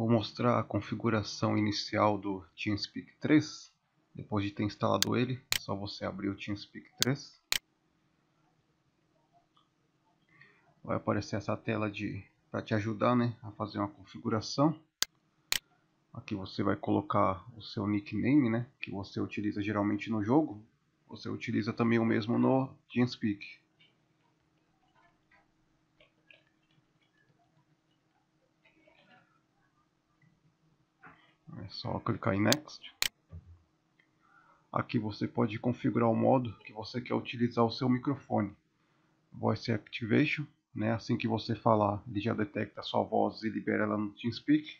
Vou mostrar a configuração inicial do TeamSpeak 3. Depois de ter instalado ele, é só você abrir o TeamSpeak 3. Vai aparecer essa tela para te ajudar, a fazer uma configuração. Aqui você vai colocar o seu nickname, que você utiliza geralmente no jogo. Você utiliza também o mesmo no TeamSpeak. É só clicar em Next. Aqui você pode configurar o modo que você quer utilizar o seu microfone. Voice Activation, assim que você falar, ele já detecta a sua voz e libera ela no TeamSpeak.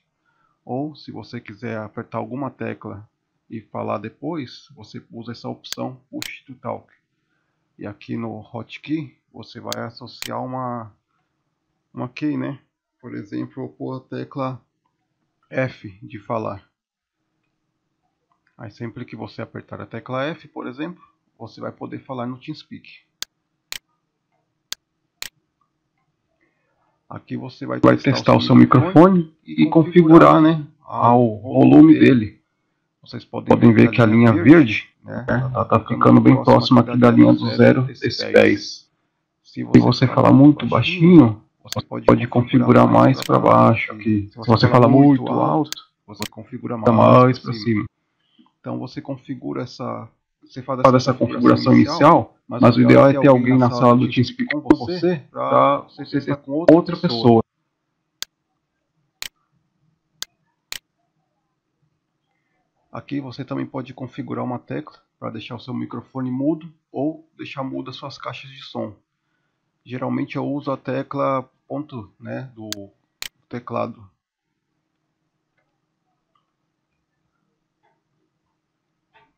Ou se você quiser apertar alguma tecla e falar depois, você usa essa opção Push to Talk. E aqui no Hotkey você vai associar uma key, Por exemplo, eu vou pôr a tecla F de falar. Aí sempre que você apertar a tecla F, por exemplo, você vai poder falar no TeamSpeak. Aqui você vai testar o seu microfone e configurar, ao volume dele. Vocês podem ver que a linha verde, ela está ficando bem próxima aqui da linha dos 0 decibéis. Se você falar muito baixinho, você pode configurar mais para baixo aqui. Se você falar muito alto, você configura mais para cima. Então você configura você faz essa configuração inicial, mas o ideal é ter alguém na sala do TeamSpeak com você para você testar com outra pessoa. Aqui você também pode configurar uma tecla para deixar o seu microfone mudo ou deixar mudo as suas caixas de som. Geralmente eu uso a tecla ponto, do teclado.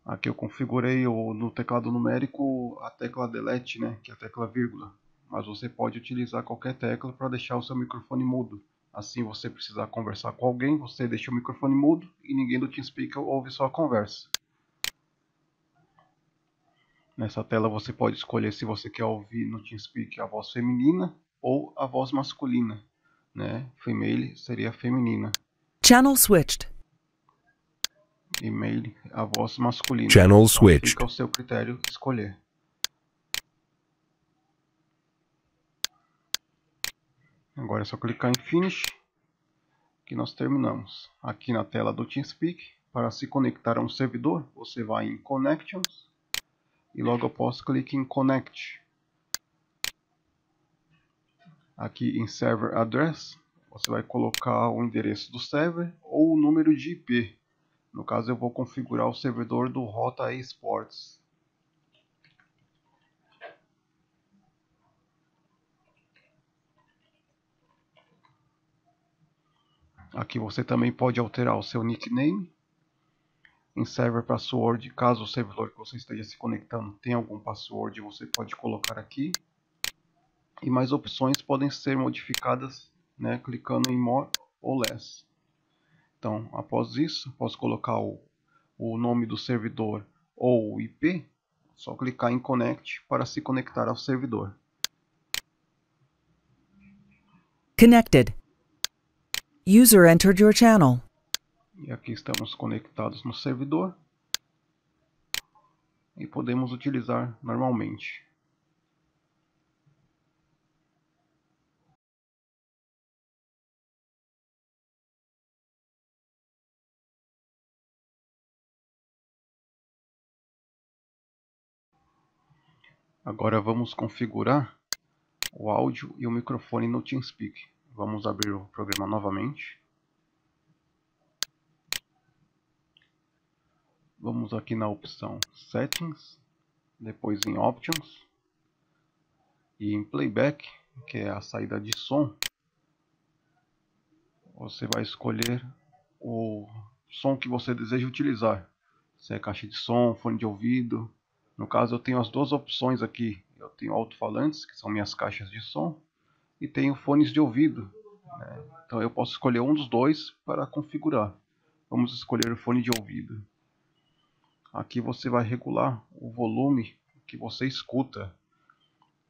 Aqui eu configurei no teclado numérico a tecla Delete, que é a tecla vírgula. Mas você pode utilizar qualquer tecla para deixar o seu microfone mudo. Assim, você precisar conversar com alguém, você deixa o microfone mudo e ninguém do TeamSpeak ouve sua conversa. Nessa tela você pode escolher se você quer ouvir no TeamSpeak a voz feminina ou a voz masculina. Female seria feminina. Channel switched. E-mail, a voz masculina. Channel Então, switched. fica ao seu critério escolher. Agora é só clicar em Finish, que nós terminamos. Aqui na tela do TeamSpeak, para se conectar a um servidor, você vai em Connections e logo após clique em Connect. Aqui em Server Address, você vai colocar o endereço do server ou o número de IP. No caso, eu vou configurar o servidor do Rota Esports. Aqui você também pode alterar o seu nickname. Em Server Password, caso o servidor que você esteja se conectando tenha algum password, você pode colocar aqui. E mais opções podem ser modificadas, clicando em More ou Less. Então, após isso, posso colocar o nome do servidor ou o IP. Só clicar em Connect para se conectar ao servidor. Connected. User entered your channel. E aqui estamos conectados no servidor. E podemos utilizar normalmente. Agora vamos configurar o áudio e o microfone no TeamSpeak. Vamos abrir o programa novamente. Vamos aqui na opção Settings, depois em Options e em Playback, que é a saída de som. Você vai escolher o som que você deseja utilizar. Se é caixa de som, fone de ouvido. No caso eu tenho as duas opções aqui. Eu tenho alto-falantes, que são minhas caixas de som, e tenho fones de ouvido. Então eu posso escolher um dos dois para configurar. Vamos escolher o fone de ouvido. Aqui você vai regular o volume que você escuta.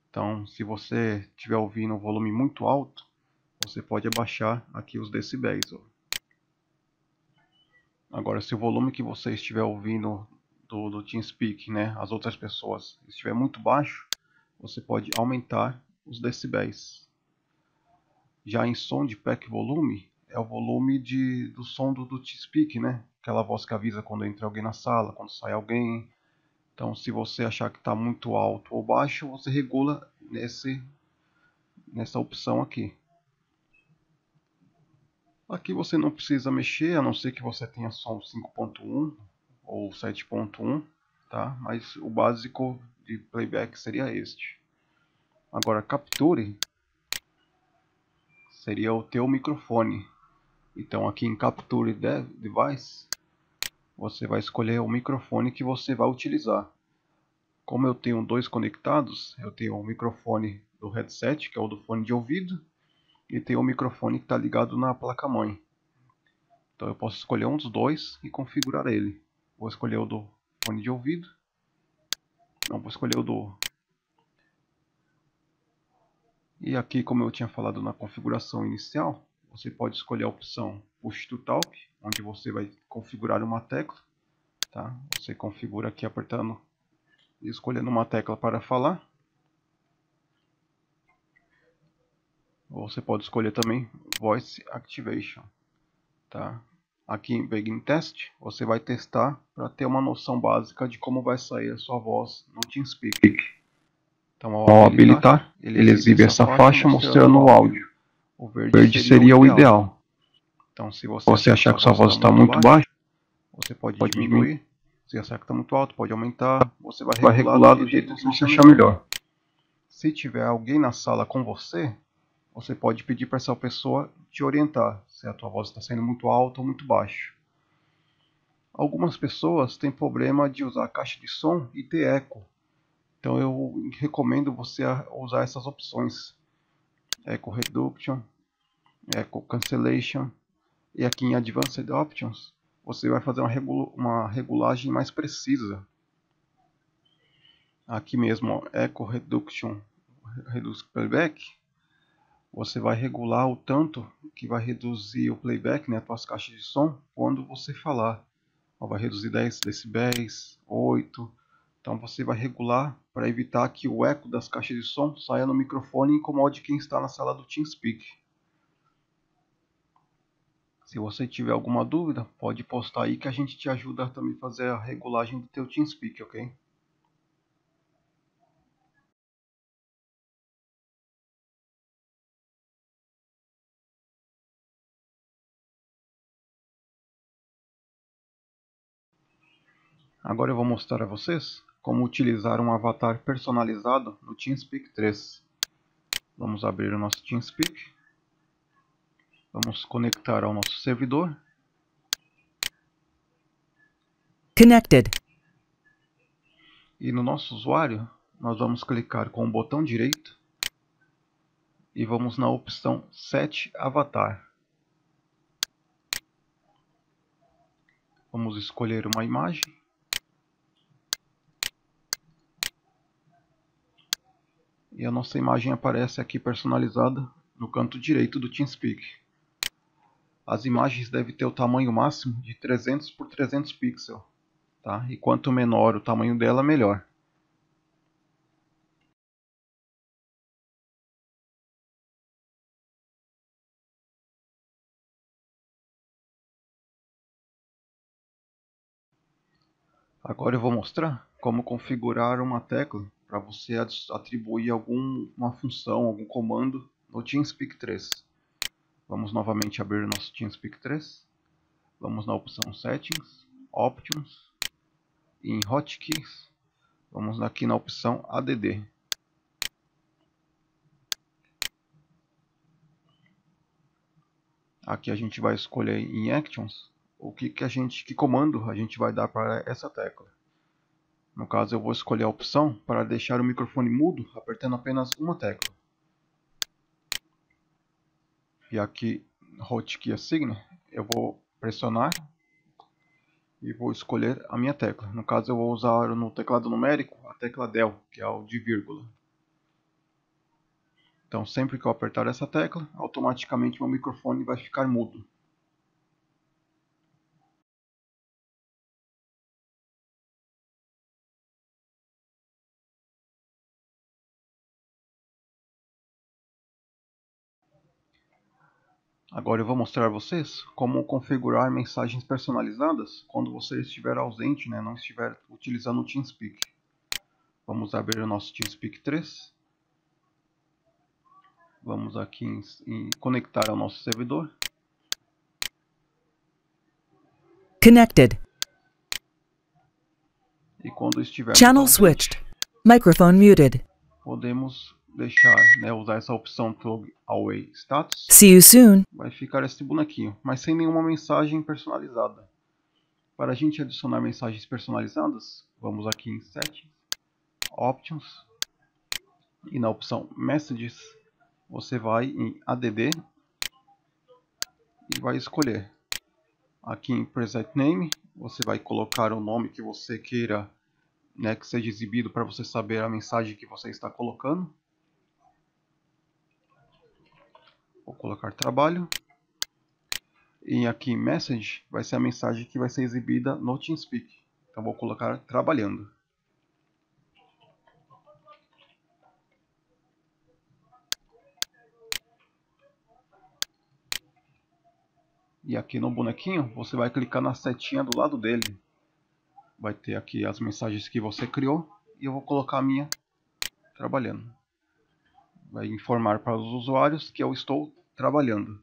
Então, se você estiver ouvindo um volume muito alto, você pode abaixar aqui os decibéis. Agora, se o volume que você estiver ouvindo do TeamSpeak, né, as outras pessoas, estiver muito baixo, você pode aumentar os decibéis. Já em som de pack volume, é o volume do som do TeamSpeak, né? Aquela voz que avisa quando entra alguém na sala, quando sai alguém. Então, se você achar que está muito alto ou baixo, você regula nessa opção aqui. Aqui você não precisa mexer, a não ser que você tenha som 5.1 ou 7.1, tá? Mas o básico de playback seria este. Agora, Capture seria o teu microfone. Então, aqui em Capture Device, você vai escolher o microfone que você vai utilizar. Como eu tenho dois conectados, eu tenho o microfone do headset, que é o do fone de ouvido, e tenho o microfone que está ligado na placa-mãe. Então eu posso escolher um dos dois e configurar ele. Vou escolher o do fone de ouvido. Não, vou escolher o do... E aqui, como eu tinha falado na configuração inicial, você pode escolher a opção Push to Talk, onde você vai configurar uma tecla. Tá? Você configura aqui apertando e escolhendo uma tecla para falar. Ou você pode escolher também Voice Activation. Tá? Aqui em Begin Test, você vai testar para ter uma noção básica de como vai sair a sua voz no TeamSpeak. Então, ao habilitar, ele exibe essa faixa mostrando o áudio. O verde seria o ideal. Então, se você achar que sua voz está muito baixa, você pode diminuir. Se achar que está muito alto, pode aumentar. Você vai regular do jeito que você achar melhor. Se tiver alguém na sala com você pode pedir para essa pessoa te orientar se a tua voz está saindo muito alta ou muito baixa. Algumas pessoas têm problema de usar a caixa de som e ter eco. Então eu recomendo você usar essas opções. Echo Reduction, Echo Cancellation. E aqui em Advanced Options, você vai fazer uma regulagem mais precisa. Aqui mesmo, ó, Echo Reduction, Reduz Playback. Você vai regular o tanto que vai reduzir o playback, né, as tuas caixas de som, quando você falar. Vai reduzir 10 decibéis, 8. Então você vai regular para evitar que o eco das caixas de som saia no microfone e incomode quem está na sala do TeamSpeak. Se você tiver alguma dúvida, pode postar aí que a gente te ajuda a também fazer a regulagem do teu TeamSpeak, ok? Agora eu vou mostrar a vocês como utilizar um avatar personalizado no TeamSpeak 3. Vamos abrir o nosso TeamSpeak. Vamos conectar ao nosso servidor. Connected. E no nosso usuário, nós vamos clicar com o botão direito e vamos na opção Set Avatar. Vamos escolher uma imagem. E a nossa imagem aparece aqui personalizada no canto direito do TeamSpeak. As imagens devem ter o tamanho máximo de 300 por 300 pixels. Tá? E quanto menor o tamanho dela, melhor. Agora eu vou mostrar como configurar uma tecla para você atribuir alguma função, algum comando no TeamSpeak 3. Vamos novamente abrir o nosso TeamSpeak 3. Vamos na opção Settings, Options, e em Hotkeys, vamos aqui na opção ADD. Aqui a gente vai escolher em Actions que comando a gente vai dar para essa tecla. No caso eu vou escolher a opção para deixar o microfone mudo apertando apenas uma tecla. E aqui Hotkey Assign eu vou pressionar e vou escolher a minha tecla. No caso eu vou usar no teclado numérico a tecla Del, que é o de vírgula. Então sempre que eu apertar essa tecla, automaticamente meu microfone vai ficar mudo. Agora eu vou mostrar a vocês como configurar mensagens personalizadas quando você estiver ausente, né, não estiver utilizando o TeamSpeak. Vamos abrir o nosso TeamSpeak 3. Vamos aqui em conectar ao nosso servidor. Connected. E quando estivermos Channel ausente, switched. Microphone muted. podemos deixar, né, usar essa opção Plug Away Status. See you soon. Vai ficar esse bonequinho, mas sem nenhuma mensagem personalizada. Para a gente adicionar mensagens personalizadas, vamos aqui em Settings, Options, e na opção Messages, você vai em ADD e vai escolher. Aqui em Preset Name, você vai colocar o nome que você queira, né, que seja exibido para você saber a mensagem que você está colocando. Vou colocar trabalho. E aqui em Message vai ser a mensagem que vai ser exibida no TeamSpeak. Então vou colocar trabalhando. E aqui no bonequinho, você vai clicar na setinha do lado dele. Vai ter aqui as mensagens que você criou. E eu vou colocar a minha trabalhando. Vai informar para os usuários que eu estou trabalhando.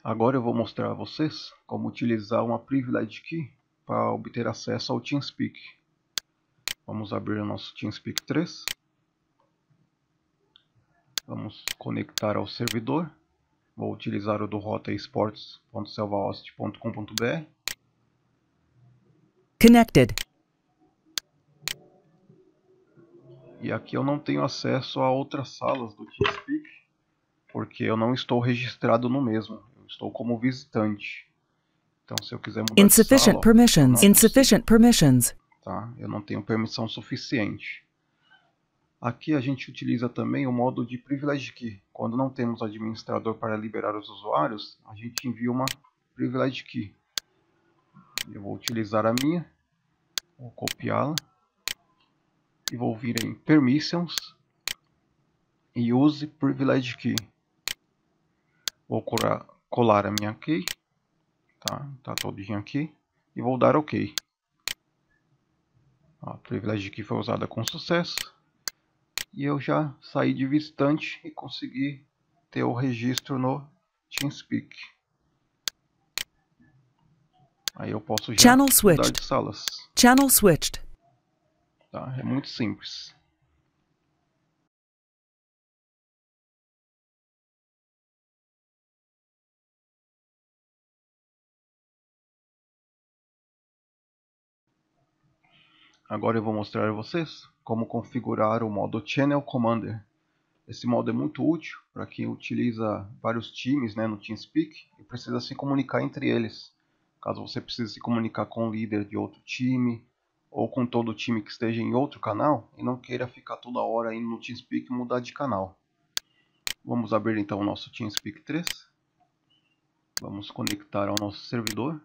Agora eu vou mostrar a vocês como utilizar uma Privilege Key para obter acesso ao TeamSpeak. Vamos abrir o nosso TeamSpeak 3. Vamos conectar ao servidor. Vou utilizar o do rotaesports.selvahost.com.br. Connected. E aqui eu não tenho acesso a outras salas do TeamSpeak, porque eu não estou registrado no mesmo. Eu estou como visitante. Então se eu quiser mudar de Insufficient sala, permissions. eu não Insufficient permissions. tá? Eu não tenho permissão suficiente. Aqui a gente utiliza também o modo de Privilege Key. Quando não temos administrador para liberar os usuários, a gente envia uma Privilege Key. Eu vou utilizar a minha, vou copiá-la e vou vir em Permissions e Use Privilege Key. Vou colar a minha key, tá todinha aqui, e vou dar OK. A Privilege Key foi usada com sucesso. E eu já saí de visitante e consegui ter o registro no TeamSpeak. Aí eu posso já Channel mudar switched. de salas. Channel switched. Tá? É muito simples. Agora eu vou mostrar a vocês como configurar o modo Channel Commander. Esse modo é muito útil para quem utiliza vários times, né, no TeamSpeak e precisa se comunicar entre eles. Caso você precise se comunicar com o líder de outro time ou com todo o time que esteja em outro canal e não queira ficar toda hora indo no TeamSpeak e mudar de canal. Vamos abrir então o nosso TeamSpeak 3. Vamos conectar ao nosso servidor.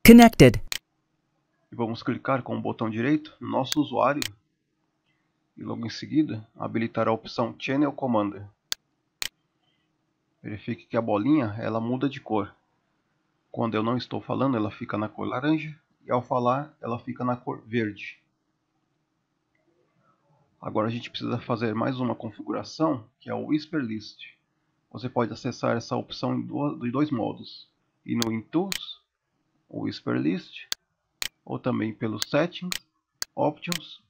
Connected. E vamos clicar com o botão direito no nosso usuário. E logo em seguida, habilitar a opção Channel Commander. Verifique que a bolinha ela muda de cor. Quando eu não estou falando, ela fica na cor laranja. E ao falar, ela fica na cor verde. Agora a gente precisa fazer mais uma configuração, que é o Whisper List. Você pode acessar essa opção de dois modos. Indo em Tools, o Whisper List, ou também pelo Settings, Options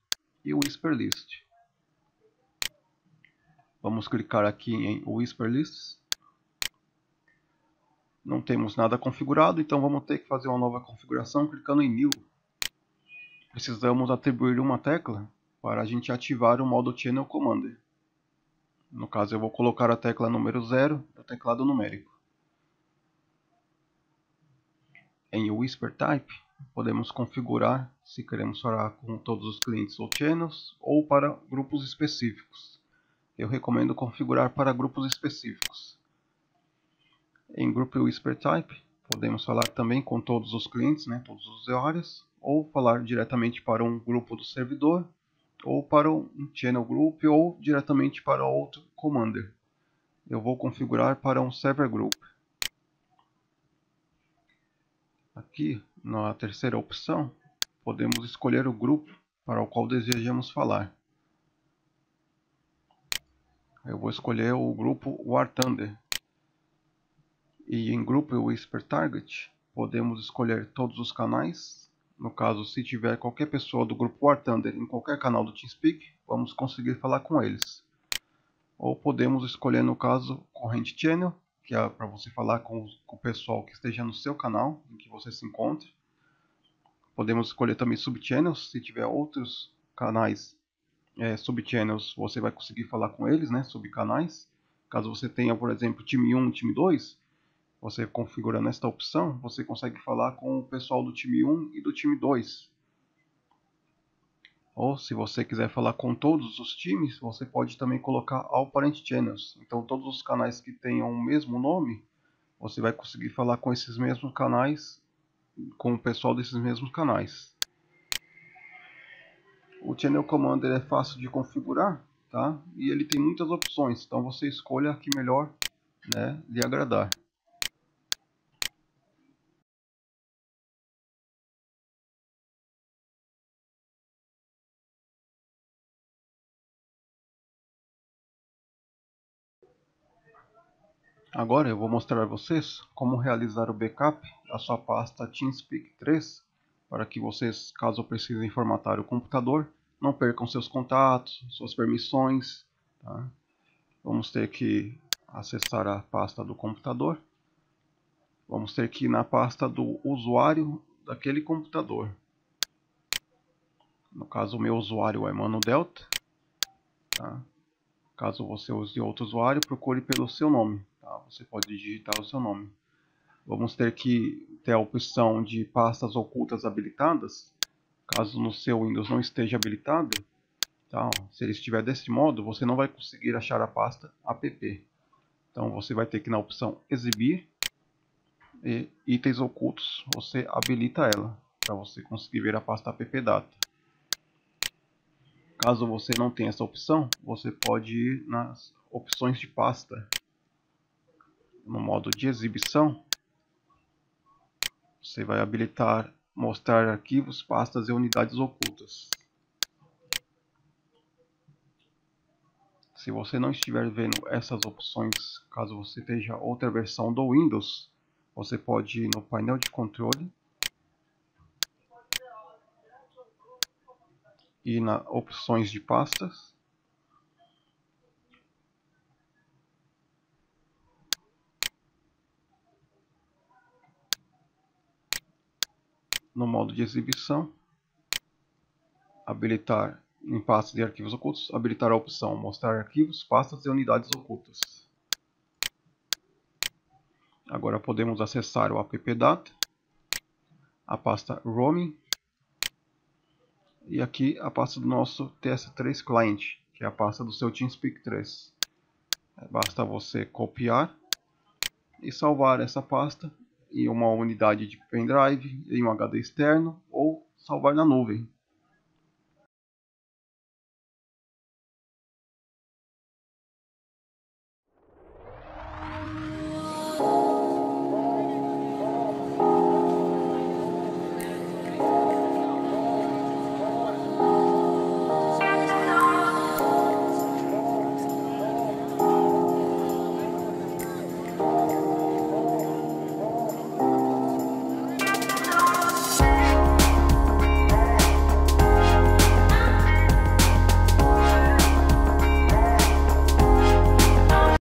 e o Whisper List. Vamos clicar aqui em Whisper Lists. Não temos nada configurado, então vamos ter que fazer uma nova configuração clicando em New. Precisamos atribuir uma tecla para a gente ativar o modo Channel Commander. No caso eu vou colocar a tecla número 0 do teclado numérico. Em Whisper Type, podemos configurar se queremos falar com todos os clientes ou channels ou para grupos específicos. Eu recomendo configurar para grupos específicos. Em Group Whisper Type, podemos falar também com todos os clientes, né, todos os usuários, ou falar diretamente para um grupo do servidor, ou para um Channel Group, ou diretamente para outro Commander. Eu vou configurar para um Server Group. Aqui, na terceira opção, podemos escolher o grupo para o qual desejamos falar. Eu vou escolher o grupo War Thunder. E em Group Whisper Target, podemos escolher todos os canais. No caso, se tiver qualquer pessoa do grupo War Thunder em qualquer canal do TeamSpeak, vamos conseguir falar com eles. Ou podemos escolher, no caso, Corrente Channel, que é para você falar com o pessoal que esteja no seu canal, em que você se encontre. Podemos escolher também Subchannels, se tiver outros canais subchannels, você vai conseguir falar com eles, né, subcanais. Caso você tenha, por exemplo, time 1 e time 2, você configurando esta opção, você consegue falar com o pessoal do time 1 e do time 2. Ou se você quiser falar com todos os times, você pode também colocar All Parent Channels. Então todos os canais que tenham o mesmo nome, você vai conseguir falar com esses mesmos canais, com o pessoal desses mesmos canais. O Channel Commander é fácil de configurar, tá? E ele tem muitas opções, então você escolha a que melhor, né, lhe agradar. Agora eu vou mostrar a vocês como realizar o backup da sua pasta TeamSpeak 3 para que vocês, caso precisem formatar o computador, não percam seus contatos, suas permissões. Tá? Vamos ter que acessar a pasta do computador. Vamos ter que ir na pasta do usuário daquele computador. No caso, o meu usuário é ManoDelta. Tá? Caso você use outro usuário, procure pelo seu nome. Tá? Você pode digitar o seu nome. Vamos ter que ter a opção de pastas ocultas habilitadas. Caso no seu Windows não esteja habilitado, tá? Se ele estiver desse modo, você não vai conseguir achar a pasta app. Então você vai ter que ir na opção exibir e itens ocultos, você habilita ela para você conseguir ver a pasta appdata. Caso você não tenha essa opção, você pode ir nas opções de pasta. No modo de exibição, você vai habilitar mostrar arquivos, pastas e unidades ocultas. Se você não estiver vendo essas opções, caso você esteja outra versão do Windows, você pode ir no painel de controle e na opções de pastas. No modo de exibição, habilitar em pastas e arquivos ocultos, habilitar a opção mostrar arquivos, pastas e unidades ocultas. Agora podemos acessar o appdata, a pasta roaming e aqui a pasta do nosso TS3 client, que é a pasta do seu TeamSpeak 3. Basta você copiar e salvar essa pasta em uma unidade de pendrive, em um HD externo ou salvar na nuvem.